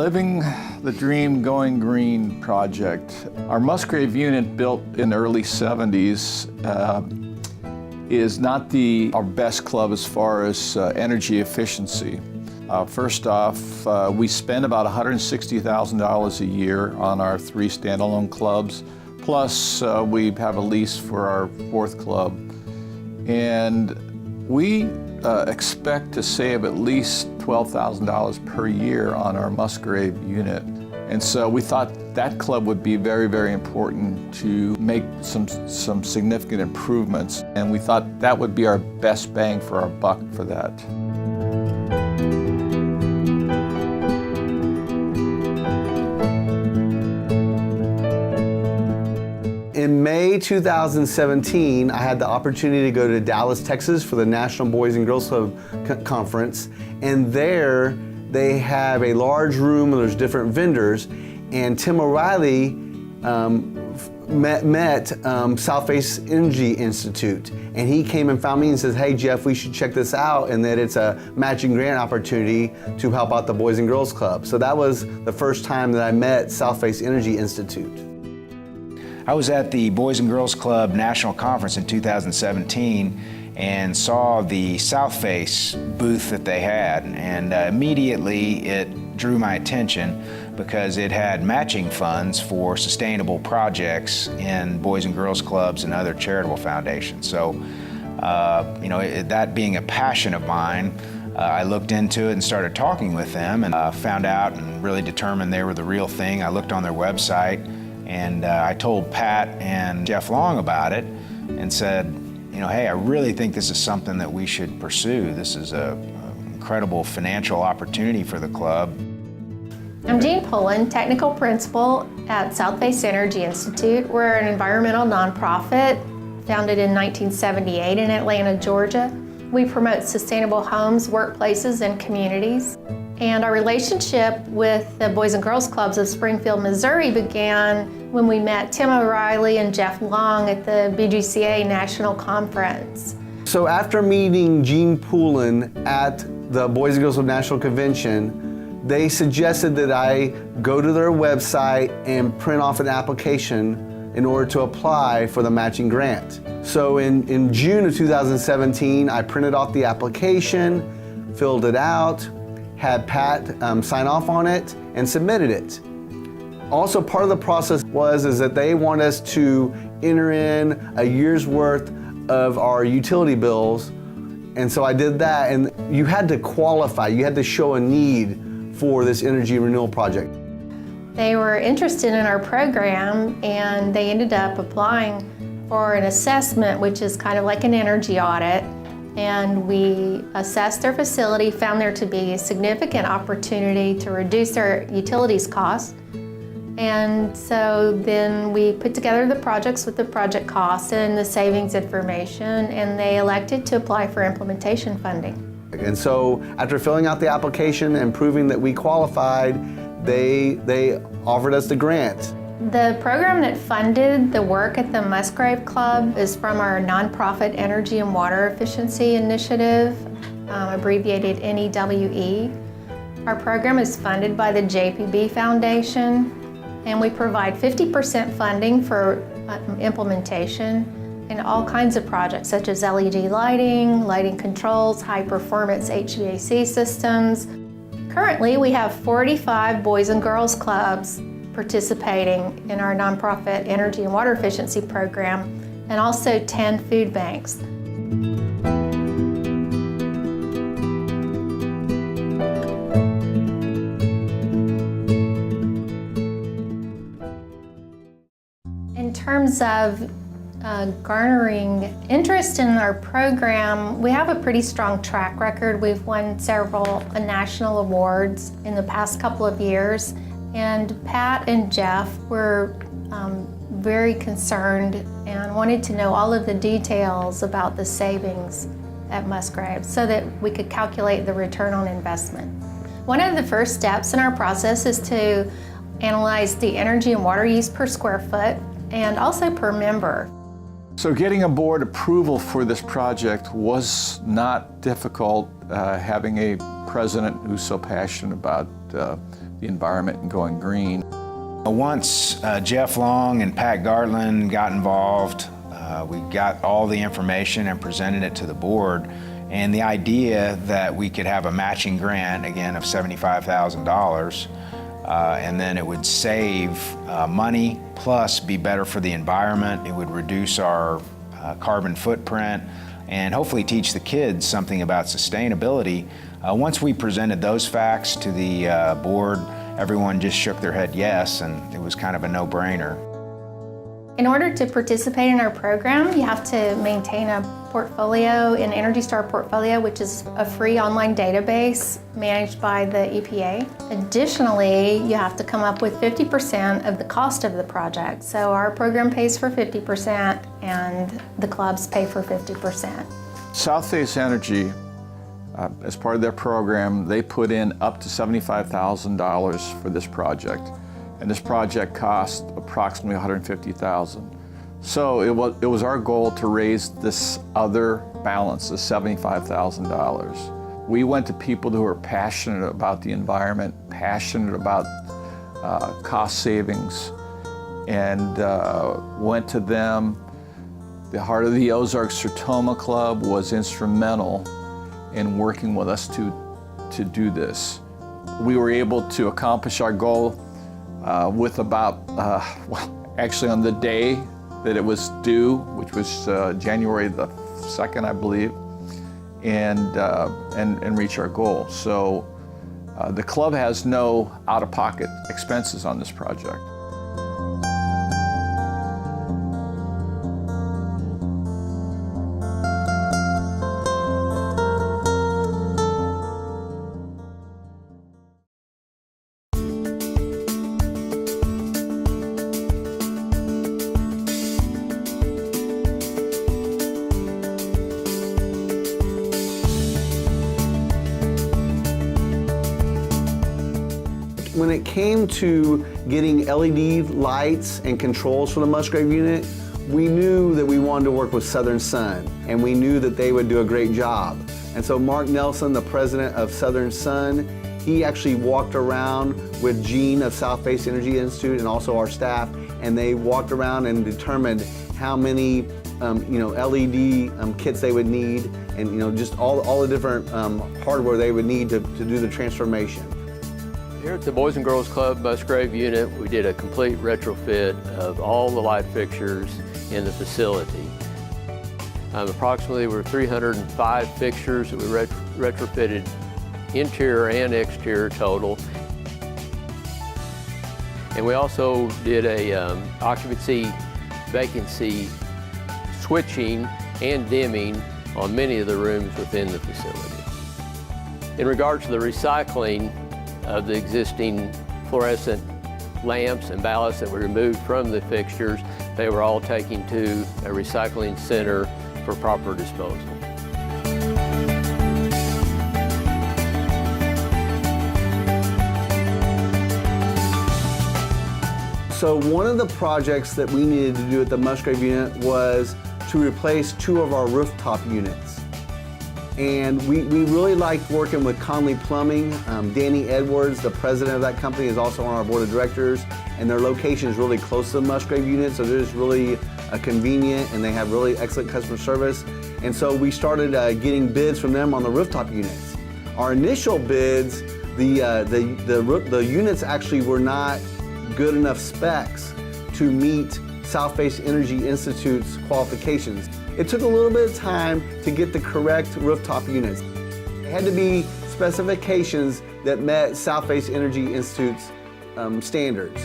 Living the Dream Going Green project. Our Musgrave unit, built in the early 70s, is not our best club as far as energy efficiency. First off, we spend about $160,000 a year on our 3 standalone clubs, plus we have a lease for our 4th club. And we expect to save at least $12,000 per year on our Musgrave unit. And so we thought that club would be very, very important to make some significant improvements. And we thought that would be our best bang for our buck for that. In May 2017, I had the opportunity to go to Dallas, Texas for the National Boys and Girls Club Conference. And there they have a large room and there's different vendors. And Tim O'Reilly met South-Face Energy Institute. And he came and found me and says, "Hey Jeff, we should check this out," and that it's a matching grant opportunity to help out the Boys and Girls Club. So that was the first time that I met South-Face Energy Institute. I was at the Boys and Girls Club National Conference in 2017 and saw the South-Face booth that they had, and immediately it drew my attention because it had matching funds for sustainable projects in Boys and Girls Clubs and other charitable foundations. So, that being a passion of mine, I looked into it and started talking with them, and found out and really determined they were the real thing. I looked on their website, and I told Pat and Jeff Long about it and said, hey, I really think this is something that we should pursue. This is an incredible financial opportunity for the club. I'm Jean Pullen, Technical Principal at South-Face Energy Institute. We're an environmental nonprofit founded in 1978 in Atlanta, Georgia. We promote sustainable homes, workplaces, and communities. And our relationship with the Boys and Girls Clubs of Springfield, Missouri began when we met Tim O'Reilly and Jeff Long at the BGCA National Conference. So after meeting Jean Pullen at the Boys and Girls Club National Convention, they suggested that I go to their website and print off an application in order to apply for the matching grant. So in June of 2017, I printed off the application, filled it out, had Pat sign off on it, and submitted it. Also, part of the process is that they want us to enter in a year's worth of our utility bills, and so I did that. And you had to qualify, you had to show a need for this energy renewal project. They were interested in our program, and they ended up applying for an assessment, which is kind of like an energy audit. And we assessed their facility, found there to be a significant opportunity to reduce their utilities costs. And so then we put together the projects with the project costs and the savings information, and they elected to apply for implementation funding. And so after filling out the application and proving that we qualified, they offered us the grant. The program that funded the work at the Musgrave Club is from our nonprofit Energy and Water Efficiency Initiative, abbreviated NEWE. Our program is funded by the JPB Foundation, and we provide 50% funding for implementation in all kinds of projects such as LED lighting, lighting controls, high-performance HVAC systems. Currently, we have 45 Boys and Girls Clubs participating in our nonprofit Energy and Water Efficiency program, and also 10 food banks. In terms of garnering interest in our program, we have a pretty strong track record. We've won several national awards in the past couple of years. And Pat and Jeff were very concerned and wanted to know all of the details about the savings at Musgrave so that we could calculate the return on investment. One of the first steps in our process is to analyze the energy and water use per square foot and also per member. So getting a board approval for this project was not difficult, having a president who's so passionate about the environment and going green. Once Jeff Long and Pat Gartland got involved, we got all the information and presented it to the board. And the idea that we could have a matching grant, again, of $75,000, and then it would save money, plus be better for the environment. It would reduce our carbon footprint, and hopefully teach the kids something about sustainability. Once we presented those facts to the board, everyone just shook their head yes, and it was kind of a no-brainer. In order to participate in our program, you have to maintain a portfolio, an Energy Star portfolio, which is a free online database managed by the EPA. Additionally, you have to come up with 50% of the cost of the project. So our program pays for 50% and the clubs pay for 50%. South Face Energy, as part of their program, they put in up to $75,000 for this project. And this project cost approximately $150,000. So it was our goal to raise this other balance, the $75,000. We went to people who are passionate about the environment, passionate about cost savings, and went to them. The Heart of the Ozarks Sertoma Club was instrumental in working with us to do this. We were able to accomplish our goal with about, well, actually on the day that it was due, which was January the 2nd, I believe, and reach our goal. So the club has no out-of-pocket expenses on this project. When it came to getting LED lights and controls for the Musgrave unit, we knew that we wanted to work with Southern Sun, and we knew that they would do a great job. And so Mark Nelson, the president of Southern Sun, he actually walked around with Gene of South Face Energy Institute and also our staff, and they walked around and determined how many LED kits they would need, and just all the different hardware they would need to do the transformation. Here at the Boys and Girls Club Musgrave unit, we did a complete retrofit of all the light fixtures in the facility. Approximately there were 305 fixtures that we retrofitted, interior and exterior total. And we also did a occupancy vacancy switching and dimming on many of the rooms within the facility. In regards to the recycling of the existing fluorescent lamps and ballasts that were removed from the fixtures, they were all taken to a recycling center for proper disposal. So one of the projects that we needed to do at the Musgrave unit was to replace 2 of our rooftop units. And we really liked working with Conley Plumbing. Danny Edwards, the president of that company, is also on our board of directors, and their location is really close to the Musgrave unit, so they're just really convenient, and they have really excellent customer service. And so we started getting bids from them on the rooftop units. Our initial bids, the units actually were not good enough specs to meet South Face Energy Institute's qualifications. It took a little bit of time to get the correct rooftop units. It had to be specifications that met South Face Energy Institute's standards.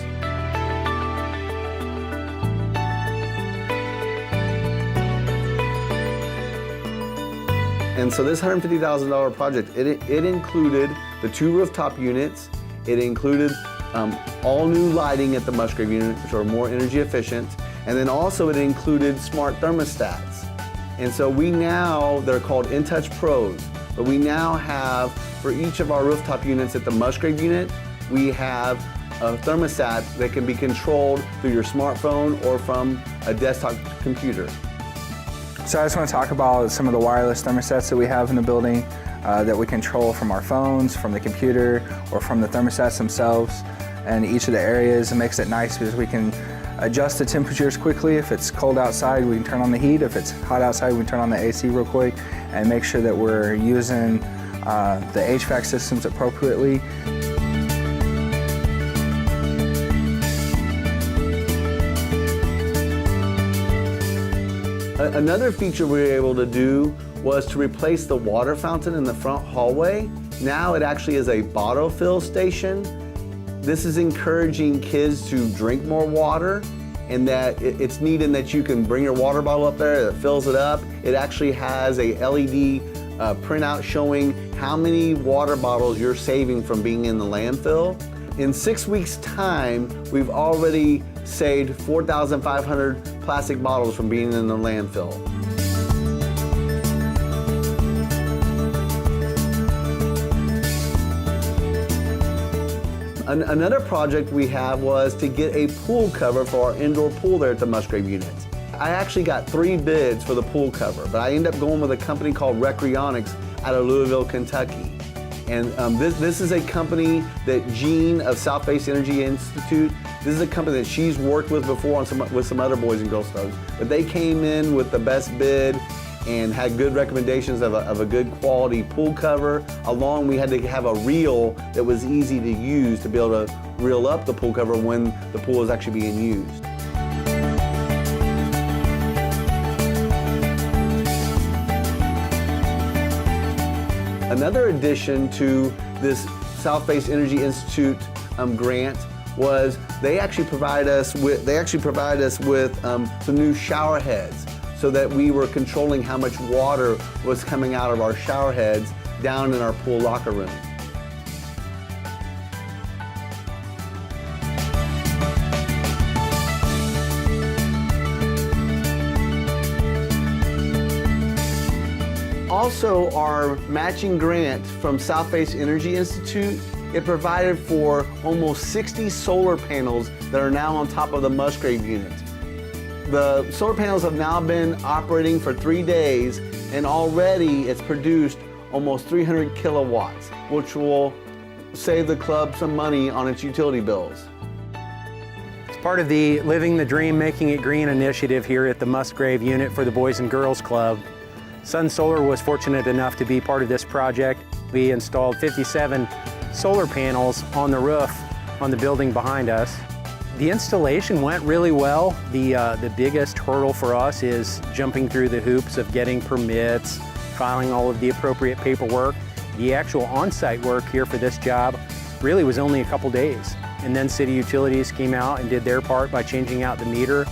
And so this $150,000 project, it included the 2 rooftop units, it included all new lighting at the Musgrave unit, which are more energy efficient, and then also it included smart thermostats. And so they're called InTouch Pros, but we now have, for each of our rooftop units at the Musgrave unit, we have a thermostat that can be controlled through your smartphone or from a desktop computer. So I just want to talk about some of the wireless thermostats that we have in the building. that we control from our phones, from the computer, or from the thermostats themselves. And each of the areas, it makes it nice because we can adjust the temperatures quickly. If it's cold outside, we can turn on the heat. If it's hot outside, we can turn on the AC real quick and make sure that we're using the HVAC systems appropriately. Another feature we were able to do was to replace the water fountain in the front hallway. Now it actually is a bottle fill station. This is encouraging kids to drink more water, and that it's neat in that you can bring your water bottle up there, it fills it up. It actually has a LED printout showing how many water bottles you're saving from being in the landfill. In 6 weeks' time, we've already saved 4,500 plastic bottles from being in the landfill. Another project we have was to get a pool cover for our indoor pool there at the Musgrave unit. I actually got 3 bids for the pool cover, but I ended up going with a company called Recreonics out of Louisville, Kentucky. And this is a company that Jean of South Face Energy Institute, this is a company that she's worked with before on with some other Boys and Girls Clubs. But they came in with the best bid and had good recommendations of a good quality pool cover. Along, we had to have a reel that was easy to use to be able to reel up the pool cover when the pool is actually being used. Another addition to this South Face Energy Institute grant was they actually provide us with some new shower heads, so that we were controlling how much water was coming out of our shower heads down in our pool locker room. Also, our matching grant from South Face Energy Institute, it provided for almost 60 solar panels that are now on top of the Musgrave unit. The solar panels have now been operating for 3 days, and already it's produced almost 300 kilowatts, which will save the club some money on its utility bills. It's part of the Living the Dream, Making It Green initiative here at the Musgrave unit for the Boys and Girls Club. Sun Solar was fortunate enough to be part of this project. We installed 57 solar panels on the roof on the building behind us. The installation went really well. The biggest hurdle for us is jumping through the hoops of getting permits, filing all of the appropriate paperwork. The actual on-site work here for this job really was only a couple days. And then City Utilities came out and did their part by changing out the meter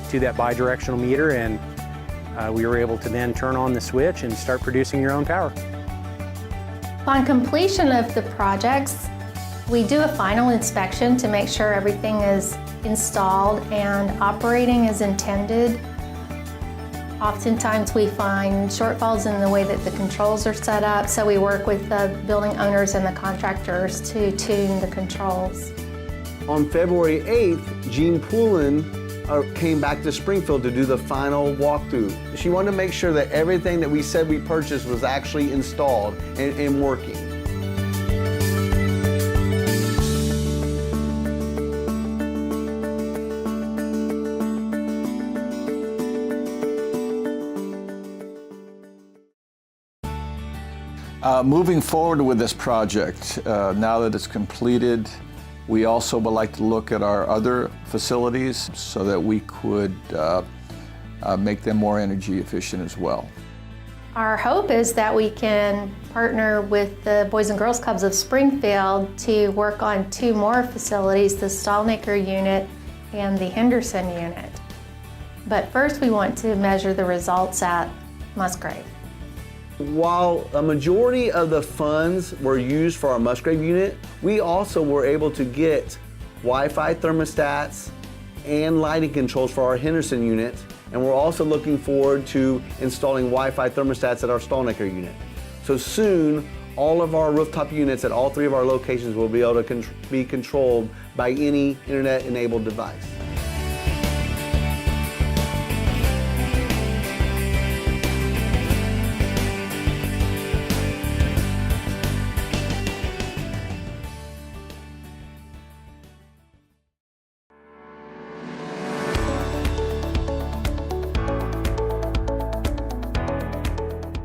to that bidirectional meter, and we were able to then turn on the switch and start producing your own power. Upon completion of the projects, we do a final inspection to make sure everything is installed and operating as intended. Oftentimes we find shortfalls in the way that the controls are set up, so we work with the building owners and the contractors to tune the controls. On February 8th, Jean Poulin came back to Springfield to do the final walkthrough. She wanted to make sure that everything that we said we purchased was actually installed and working. Moving forward with this project, now that it's completed, we also would like to look at our other facilities so that we could make them more energy efficient as well. Our hope is that we can partner with the Boys and Girls Clubs of Springfield to work on 2 more facilities, the Stallnaker unit and the Henderson unit. But first we want to measure the results at Musgrave. While a majority of the funds were used for our Musgrave unit, we also were able to get Wi-Fi thermostats and lighting controls for our Henderson unit, and we're also looking forward to installing Wi-Fi thermostats at our Stallnaker unit. So soon, all of our rooftop units at all 3 of our locations will be able to be controlled by any internet-enabled device.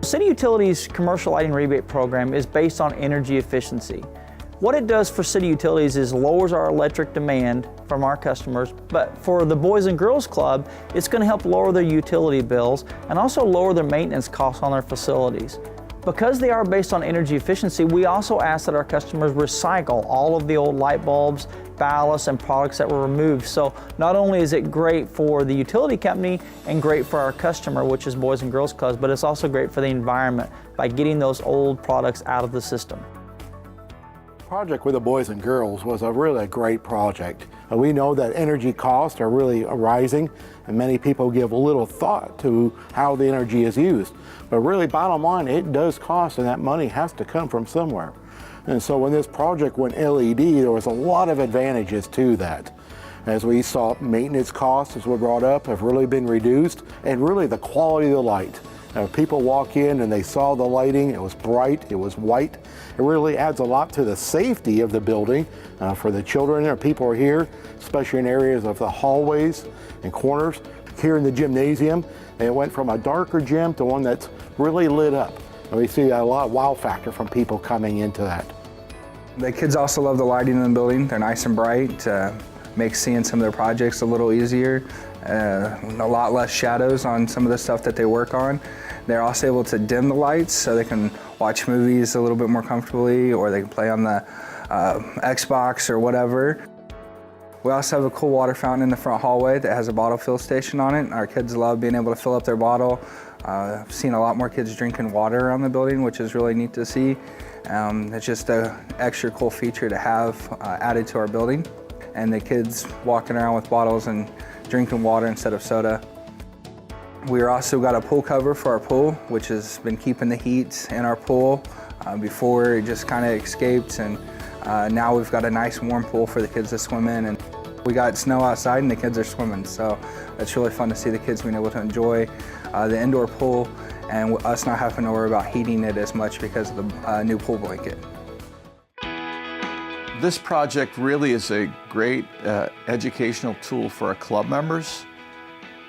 City Utilities' commercial lighting rebate program is based on energy efficiency. What it does for City Utilities is lowers our electric demand from our customers, but for the Boys and Girls Club, it's going to help lower their utility bills and also lower their maintenance costs on their facilities. Because they are based on energy efficiency, we also ask that our customers recycle all of the old light bulbs, ballasts, and products that were removed. So not only is it great for the utility company and great for our customer, which is Boys and Girls Clubs, but it's also great for the environment by getting those old products out of the system. Project with the Boys and Girls was a really great project. We know that energy costs are really rising, and many people give little thought to how the energy is used. But really, bottom line, it does cost, and that money has to come from somewhere. And so when this project went LED, there was a lot of advantages to that. As we saw, maintenance costs, as were brought up, have really been reduced, and really the quality of the light. People walk in and they saw the lighting, it was bright, it was white. It really adds a lot to the safety of the building for the children or people who are here, especially in areas of the hallways and corners. Here in the gymnasium, it went from a darker gym to one that's really lit up. And we see a lot of wow factor from people coming into that. The kids also love the lighting in the building. They're nice and bright, makes seeing some of their projects a little easier. A lot less shadows on some of the stuff that they work on. They're also able to dim the lights so they can watch movies a little bit more comfortably, or they can play on the Xbox or whatever. We also have a cool water fountain in the front hallway that has a bottle fill station on it. Our kids love being able to fill up their bottle. I've seen a lot more kids drinking water around the building, which is really neat to see. It's just an extra cool feature to have added to our building. And the kids walking around with bottles and drinking water instead of soda. We also got a pool cover for our pool, which has been keeping the heat in our pool. Before it just kind of escaped, and now we've got a nice warm pool for the kids to swim in. And we got snow outside and the kids are swimming, so it's really fun to see the kids being able to enjoy the indoor pool and us not having to worry about heating it as much because of the new pool blanket. This project really is a great educational tool for our club members.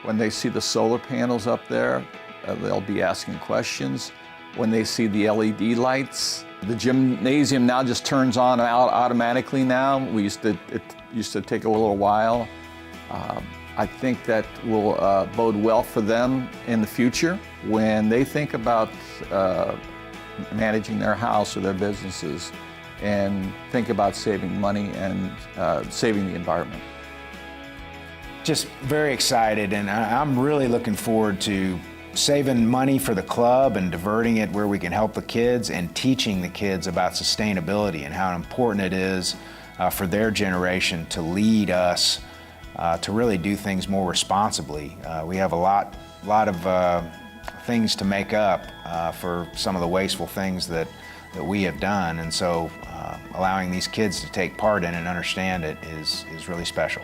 When they see the solar panels up there, they'll be asking questions. When they see the LED lights, the gymnasium now just turns on and out automatically now. It used to take a little while. I think that will bode well for them in the future when they think about managing their house or their businesses, and think about saving money and saving the environment. Just very excited, and I'm really looking forward to saving money for the club and diverting it where we can help the kids, and teaching the kids about sustainability and how important it is for their generation to lead us to really do things more responsibly. We have a lot of things to make up for some of the wasteful things that we have done, and so allowing these kids to take part in it and understand it is really special.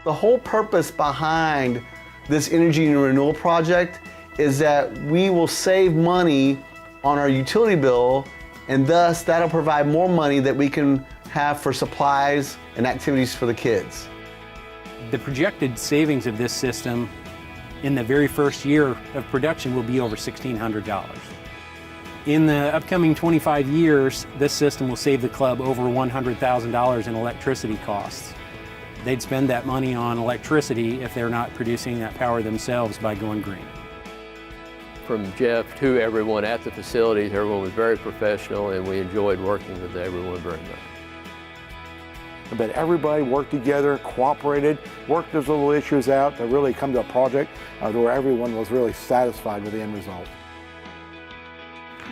The whole purpose behind this energy and renewal project is that we will save money on our utility bill, and thus that'll provide more money that we can have for supplies and activities for the kids. The projected savings of this system in the very first year of production will be over $1,600. In the upcoming 25 years, this system will save the club over $100,000 in electricity costs. They'd spend that money on electricity if they're not producing that power themselves by going green. From Jeff to everyone at the facilities, everyone was very professional, and we enjoyed working with everyone very much. But everybody worked together, cooperated, worked those little issues out to really come to a project where everyone was really satisfied with the end result.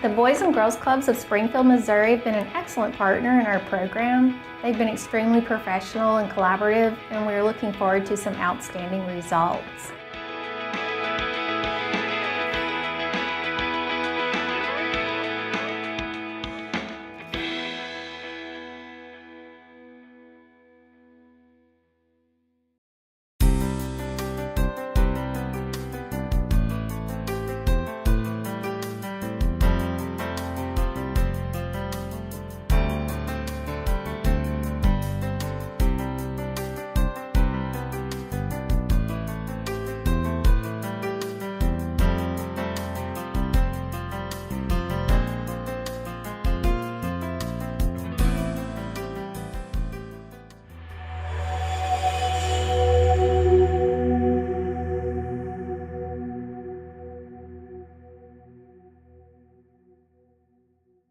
The Boys and Girls Clubs of Springfield, Missouri have been an excellent partner in our program. They've been extremely professional and collaborative, and we're looking forward to some outstanding results.